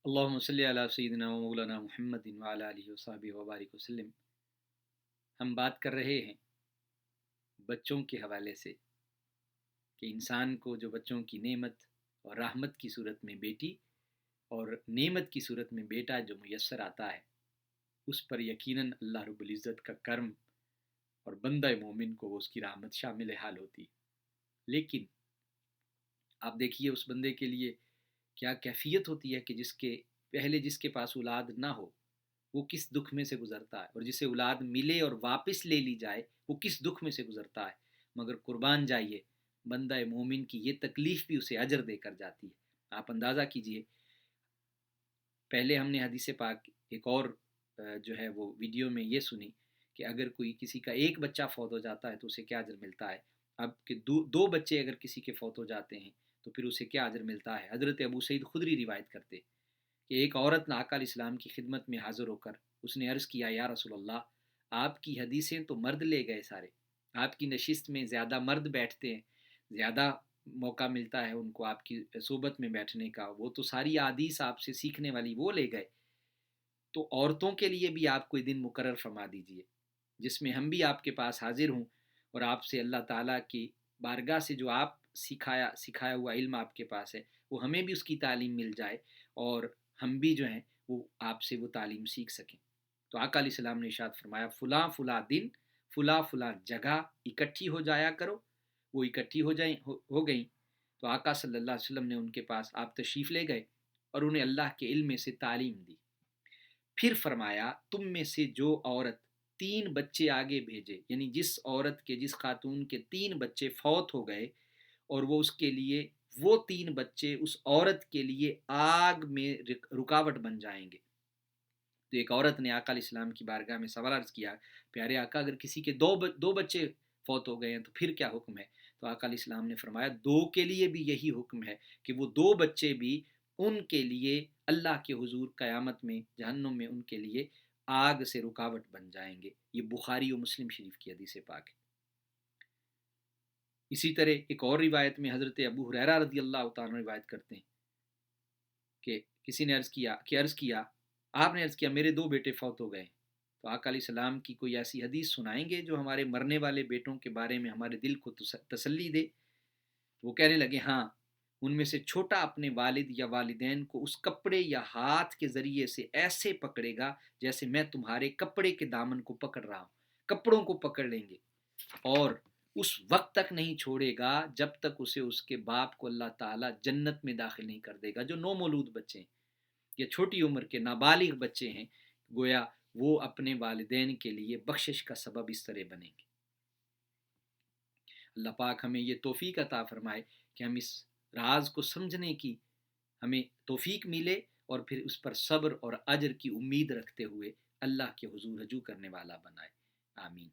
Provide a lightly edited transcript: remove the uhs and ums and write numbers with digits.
اللہم صلی علی سیدنا و مولانا محمد وعلی آلہ وصحبہ وبارک وسلم۔ ہم بات کر رہے ہیں بچوں کے حوالے سے کہ انسان کو جو بچوں کی نعمت اور رحمت کی صورت میں بیٹی اور نعمت کی صورت میں بیٹا جو میسر آتا ہے، اس پر یقیناً اللہ رب العزت کا کرم اور بندہ مومن کو اس کی رحمت شامل حال ہوتی ہے۔ لیکن آپ دیکھیے اس بندے کے لیے کیا کیفیت ہوتی ہے کہ جس کے پاس اولاد نہ ہو وہ کس دکھ میں سے گزرتا ہے، اور جسے اولاد ملے اور واپس لے لی جائے وہ کس دکھ میں سے گزرتا ہے۔ مگر قربان جائیے، بندہ مومن کی یہ تکلیف بھی اسے اجر دے کر جاتی ہے۔ آپ اندازہ کیجئے، پہلے ہم نے حدیث پاک ایک اور جو ہے وہ ویڈیو میں یہ سنی کہ اگر کوئی کسی کا ایک بچہ فوت ہو جاتا ہے تو اسے کیا اجر ملتا ہے۔ اب کہ دو بچے اگر کسی کے فوت ہو جاتے ہیں تو پھر اسے کیا اجر ملتا ہے۔ حضرت ابو سعید خدری روایت کرتے کہ ایک عورت نے آقا علیہ السلام کی خدمت میں حاضر ہو کر اس نے عرض کیا، یا رسول اللہ، آپ کی حدیثیں تو مرد لے گئے سارے، آپ کی نشست میں زیادہ مرد بیٹھتے ہیں، زیادہ موقع ملتا ہے ان کو آپ کی صحبت میں بیٹھنے کا، وہ تو ساری احادیث آپ سے سیکھنے والی وہ لے گئے، تو عورتوں کے لیے بھی آپ کوئی دن مقرر فرما دیجئے جس میں ہم بھی آپ کے پاس حاضر ہوں اور آپ سے اللہ تعالیٰ کی بارگاہ سے جو آپ سکھایا ہوا علم آپ کے پاس ہے وہ ہمیں بھی اس کی تعلیم مل جائے اور ہم بھی جو ہیں وہ آپ سے وہ تعلیم سیکھ سکیں۔ تو آقا علیہ السلام نے ارشاد فرمایا، فلاں فلاں دن فلاں فلاں جگہ اکٹھی ہو جایا کرو۔ وہ اکٹھی ہو گئیں تو آقا صلی اللہ علیہ وسلم نے ان کے پاس آپ تشریف لے گئے اور انہیں اللہ کے علم میں سے تعلیم دی۔ پھر فرمایا، تم میں سے جو عورت 3 بچے آگے بھیجے، یعنی جس خاتون کے 3 بچے فوت ہو گئے اور وہ اس کے لیے وہ 3 بچے اس عورت کے لیے آگ میں رکاوٹ بن جائیں گے۔ تو ایک عورت نے آقا علیہ السلام کی بارگاہ میں سوال عرض کیا، پیارے آقا، اگر کسی کے دو بچے فوت ہو گئے ہیں تو پھر کیا حکم ہے؟ تو آقا علیہ السلام نے فرمایا، 2 کے لیے بھی یہی حکم ہے کہ وہ 2 بچے بھی ان کے لیے اللہ کے حضور قیامت میں جہنم میں ان کے لیے آگ سے رکاوٹ بن جائیں گے۔ یہ بخاری و مسلم شریف کی حدیث پاک ہے۔ اسی طرح ایک اور روایت میں حضرت ابو ہریرہ رضی اللہ تعالیٰ عنہ روایت کرتے ہیں کہ کسی نے آپ نے عرض کیا، میرے 2 بیٹے فوت ہو گئے، تو آقا علیہ السلام کی کوئی ایسی حدیث سنائیں گے جو ہمارے مرنے والے بیٹوں کے بارے میں ہمارے دل کو تسلی دے؟ وہ کہنے لگے، ہاں، ان میں سے چھوٹا اپنے والد یا والدین کو اس کپڑے یا ہاتھ کے ذریعے سے ایسے پکڑے گا جیسے میں تمہارے کپڑے کے دامن کو پکڑ رہا ہوں، کپڑوں کو پکڑ لیں گے، اور اس وقت تک نہیں چھوڑے گا جب تک اسے اس کے باپ کو اللہ تعالیٰ جنت میں داخل نہیں کر دے گا۔ جو نومولود بچے ہیں یا چھوٹی عمر کے نابالغ بچے ہیں، گویا وہ اپنے والدین کے لیے بخشش کا سبب اس طرح بنیں گے۔ اللہ پاک ہمیں یہ توفیق عطا فرمائے کہ ہم اس راز کو سمجھنے کی ہمیں توفیق ملے اور پھر اس پر صبر اور اجر کی امید رکھتے ہوئے اللہ کے حضور رجوع کرنے والا بنائے۔ آمین۔